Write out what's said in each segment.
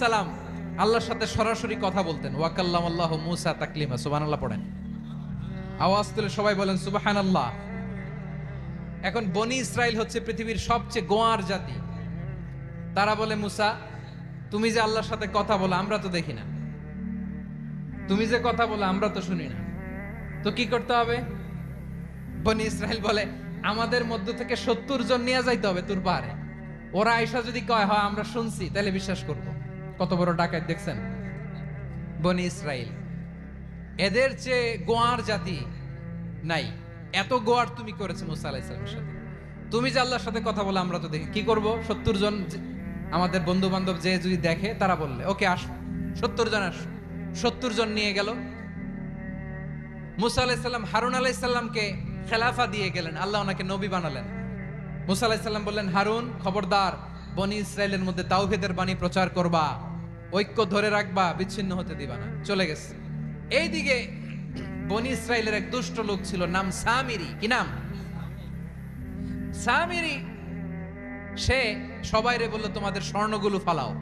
সালাম আল্লাহর সাথে সরাসরি কথা বলতেন। ওয়াকাল্লামাল্লাহু মূসা তাকলিমা, সুবহানাল্লাহ পড়েন। আওয়াজ তুলে সবাই বলেন সুবহানাল্লাহ। এখন বনি ইসরাইল হচ্ছে পৃথিবীর সবচেয়ে গোয়ার জাতি। তারা বলে, মুসা তুমি যে আল্লাহর সাথে কথা বলো আমরা তো দেখি না, তুমি যে কথা বলো আমরা তো শুনি না, তো কি করতে হবে? বনি ইসরাইল বলে, আমাদের মধ্য থেকে 70 জন নিয়ে যাইতে হবে তোর পাহাড়ে। ওরা আয়েশা যদি কয় হয় আমরা শুনছি, তাহলে বিশ্বাস করব। কত বড় ডাকাত দেখছেন বনি ইসরাইল। এদের চেয়ে গোয়ার জাতি নাই। এত গোয়ার তুমি করেছো মুসা আলাইহিস সালামের সাথে। তুমি যে আল্লাহর সাথে কথা বলে আমরা তো দেখি, কি করব? 70 জন আমাদের বন্ধু বান্ধব যে যদি দেখে, তারা বললে ওকে আস, 70 জন আস। 70 জন নিয়ে গেল। মুসা আলাইহিস সালাম হারুন আলাইহিস সালামকে খেলাফা দিয়ে গেলেন, আল্লাহ ওনাকে নবী বানালেন। মুসা আলাইহিস সালাম বললেন, হারুন খবরদার, বনি ইসরাইলের মধ্যে তাওহীদের বাণী প্রচার করবা, ঐক্য ধরে রাখবা, বিচ্ছিন্ন হতে দিবা না। চলে গেছে। এইদিকে বনি ইসরাইলের এক দুষ্ট লোক ছিল, নাম সামিরি। কি নাম? সামিরি। সে সবাইরে বললো তোমাদের স্বর্ণগুলো ফালাও।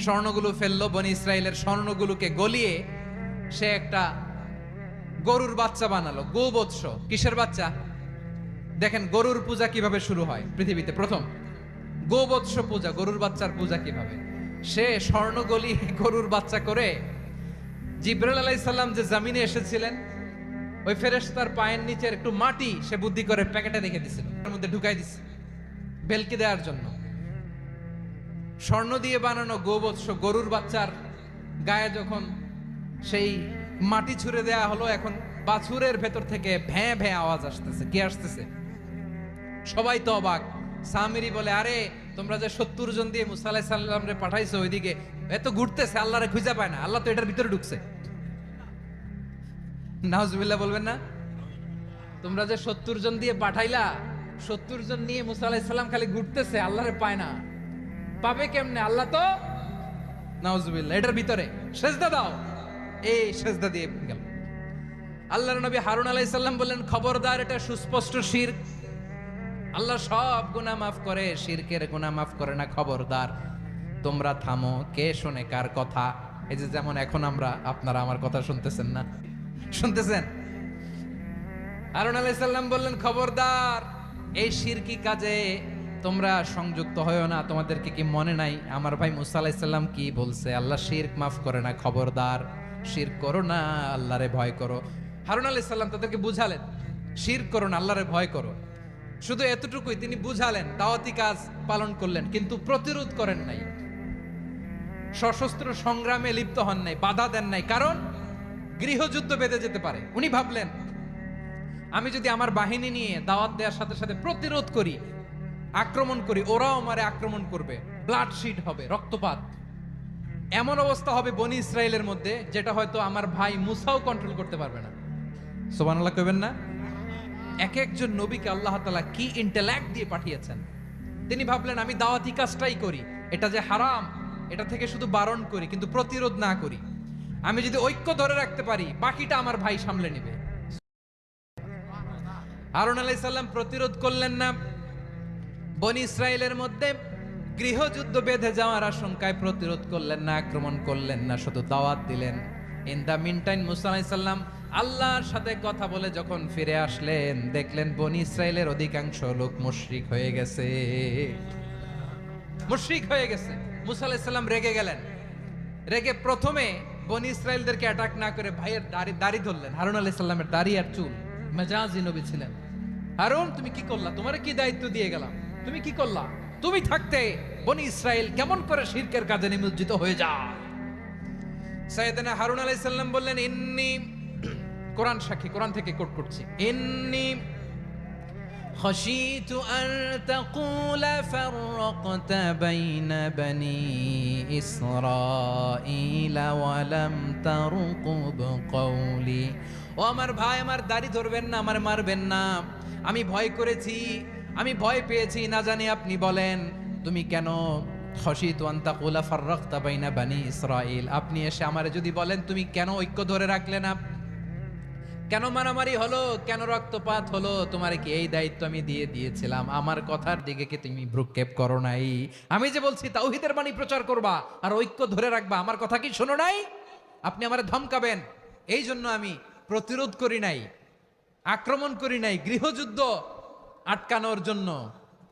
স্বর্ণগুলো ফেললো। বনি ইসরাইলের স্বর্ণগুলোকে গলিয়ে সে একটা গরুর বাচ্চা বানালো। গোবৎস। কিসের বাচ্চা? দেখেন গরুর পূজা কিভাবে শুরু হয় পৃথিবীতে প্রথম। গোবৎস পূজা, গরুর বাচ্চার পূজা কিভাবে। সে স্বর্ণ গলিয়ে গরুর বাচ্চা করে জিবরাইল আলাইহিস সালাম যে জমিনে এসেছিলেন, ওই ফেরেশতার পায়ের নিচের একটু মাটি সে বুদ্ধি করে প্যাকেটে রেখে দিছিল, এর মধ্যে ঢুকাই দিছে বেলকে দেওয়ার জন্য। স্বর্ণ দিয়ে বানানো গোবৎস গরুর বাচ্চার গায়ে যখন সেই মাটি ছুঁড়ে দেয়া হলো, এখন বাছুরের ভেতর থেকে ভ্যাঁ ভ্যাঁ আওয়াজ আসতেছে। কি আসতেছে? সবাই তো অবাক। সামিরি বলে, আরে তোমরা যে 70 জন দিয়ে মুসা আলাইহিস সালাম রে পাঠাইছো, ওইদিকে এত ঘুরতেছে, আল্লাহরে খুঁজে পায় না, আল্লাহ তো এটার ভিতরে ঢুকছে। নাউজুবিল্লাহ বলবেন না? তোমরা যে 70 জন দিয়ে পাঠাইলা, 70 জন নিয়ে মুসা আলাইহিস সালাম খালি ঘুরতেছে, আল্লাহরে পায় না। পাবে কেমনে? আল্লাহ তো, নাউজুবিল্লাহ, এটার ভিতরে সেজদা দাও। এই সেজদা দিয়ে গেল। আল্লাহর নবী হারুন আলাইহিস সালাম বললেন, খবরদার, এটা সুস্পষ্ট শিরক। আল্লাহ সব গুনাহ মাফ করে, শিরকের গুনাহ মাফ করে না। খবরদার, তোমরা থামো। কে শোনে কার কথা? এই যে যেমন এখন আপনারা আমার কথা শুনতেছেন না? শুনতেছেন? হারুন আলাইহিস সালাম বললেন, খবরদার, এই শিরকি কাজে তোমরা সংযুক্ত হয়ো না। তোমাদেরকে কি মনে নাই আমার ভাই মুসা আলাইহিস সালাম কি বলছে? আল্লাহ শিরক মাফ করে না। খবরদার, শিরক করো না, আল্লাহরে ভয় করো। হারুন আলাইহিস সালাম তাদেরকে বুঝালেন, শিরক করো না, আল্লাহরে ভয় করো। শুধু এতটুকুই তিনি বুঝালেন, দাওয়াতি কাজ পালন করলেন, কিন্তু প্রতিরোধ করেন নাই, সশস্ত্র সংগ্রামে লিপ্ত হন নাই, বাধা দেন নাই। কারণ গৃহযুদ্ধ বেঁধে যেতে পারে। উনি ভাবলেন, আমি যদি আমার বাহিনী নিয়ে দাওয়াত দেওয়ার সাথে সাথে প্রতিরোধ করি, আক্রমণ করি, ওরাও আমারে আক্রমণ করবে, ব্লাডশিট হবে, রক্তপাত। এমন অবস্থা হবে বনি ইসরাইলের মধ্যে, যেটা হয়তো আমার ভাই মুসাও কন্ট্রোল করতে পারবে না। সুবহানাল্লাহ কইবেন না? এক একজন নবীকে আল্লাহ তাআলা কি ইন্টেলেক্ট দিয়ে পাঠিয়েছেন। তিনি ভাবলেন, আমি দাওয়াতি কাজটাই করি, এটা যে হারাম এটা থেকে শুধু বারণ করি, কিন্তু প্রতিরোধ না করি। আমি যদি ঐক্য ধরে রাখতে পারি, বাকিটা আমার ভাই সামলে নেবে। হারুন আলাইহিস সালাম প্রতিরোধ করলেন না। বনি ইসরাইলের মধ্যে গৃহযুদ্ধ বেঁধে যাওয়ার আশঙ্কায় প্রতিরোধ করলেন না, আক্রমণ করলেন না, শুধু দাওয়াত দিলেন। ইন দা মিন টাইম মুসা আলাইহিস সালাম আল্লাহর সাথে কথা বলে যখন ফিরে আসলেন, দেখলেন বনি ইসরাইলের অধিকাংশ লোক মুশরিক হয়ে গেছে। মুশরিক হয়ে গেছে। মুসা আলাইহিস সালাম রেগে গেলেন। রেগে প্রথমে বনি ইসরাইলদেরকে অ্যাটাক না করে ভাইয়ের দাড়ি ধরলেন। হারুন আলাইহিস সালামের দাড়ি আর চুল। মেজাজি নবী ছিলেন। হারুন, তুমি কি করলা? তোমারে কি দায়িত্ব দিয়ে গেলাম? তুমি কি করলা? তুমি থাকতে বনি ইসরাইল কেমন করে শিরকের কাজে নিমজ্জিত হয়ে যায়? সাইয়েদনা হারুন আলাইহিস সালাম বললেন, ইন্নী, কোরআন সাক্ষী, কোরআন থেকে কোট করছি, ইন্নী খাশিতু আন তাকুলা ফাররাকতা বাইনা বনি ইসরাঈলা ওয়া লাম তারকুব কওলি। ও আমার ভাই, আমার দাড়ি ধরবেন না, আমার মারবেন না। আমি ভয় করেছি, আমি ভয় পেয়েছি, না জানি আপনি বলেন তুমি কেন খাশিতু আন তাকুলা ফাররাকতা বাইনা বনি ইসরাঈল, আপনি এসে আমারে যদি বলেন তুমি কেন ঐক্য ধরে রাখলে না, কেন মারামারি হলো, কেন রক্তপাত হলো? তোমার কি এই দায়িত্ব আমি দিয়েছিলাম? আমার কথার দিকে কি তুমি ভ্রুক্ষেপ করো নাই? আমি যে বলছি তাওহীদের বাণী প্রচার করবা আর ঐক্য ধরে রাখবা, আমার কথা কি শোনো নাই? আপনি আমারে ধমকাবেন, এই জন্য আমি প্রতিরোধ করি নাই, আক্রমণ করি নাই, গৃহযুদ্ধ আটকানোর জন্য,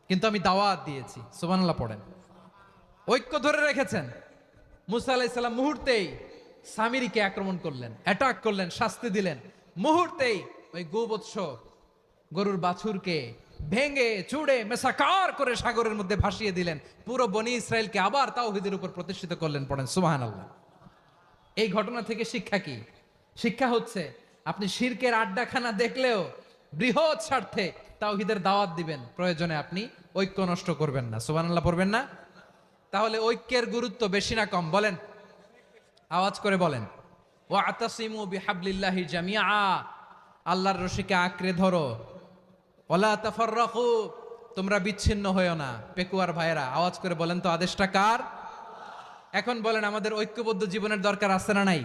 কিন্তু আমি দাওয়াত দিয়েছি। সুবহানাল্লাহ পড়েন। ঐক্য ধরে রেখেছেন। মুসা আলাইহিস সালাম মুহূর্তেই সামিরীকে আক্রমণ করলেন, অ্যাটাক করলেন, শাস্তি দিলেন। মুহূর্তেই ওই গোবৎস গরুর বাছুরকে ভেঙে চুড়ে মেসাকার করে সাগরের মধ্যে ভাসিয়ে দিলেন। পুরো বনি ইসরায়েলকে আবার তাওহীদের উপর প্রতিষ্ঠিত করলেন। পড়েন সুবহানাল্লাহ। এই ঘটনা থেকে শিক্ষা কি? শিক্ষা হচ্ছে আপনি শিরকের আড্ডাখানা দেখলেও বৃহৎ স্বার্থে তাওহীদের দাওয়াত দিবেন, প্রয়োজনে আপনি ঐক্য নষ্ট করবেন না। সুবহানাল্লাহ পড়বেন না? তাহলে ঐক্যের গুরুত্ব বেশি না কম বলেন? আওয়াজ করে বলেন। ওয়াতাসিমু বিহাবলিল্লাহি জামিআ, আল্লাহর রশিকে আঁকড়ে ধরো। ওয়ালা তাফাররাকু, তোমরা বিচ্ছিন্ন হয়েও না। পেকুয়ার ভাইয়েরা আওয়াজ করে বলেন তো, আদেশটা কার? এখন বলেন, আমাদের ঐক্যবদ্ধ জীবনের দরকার আছে না নাই?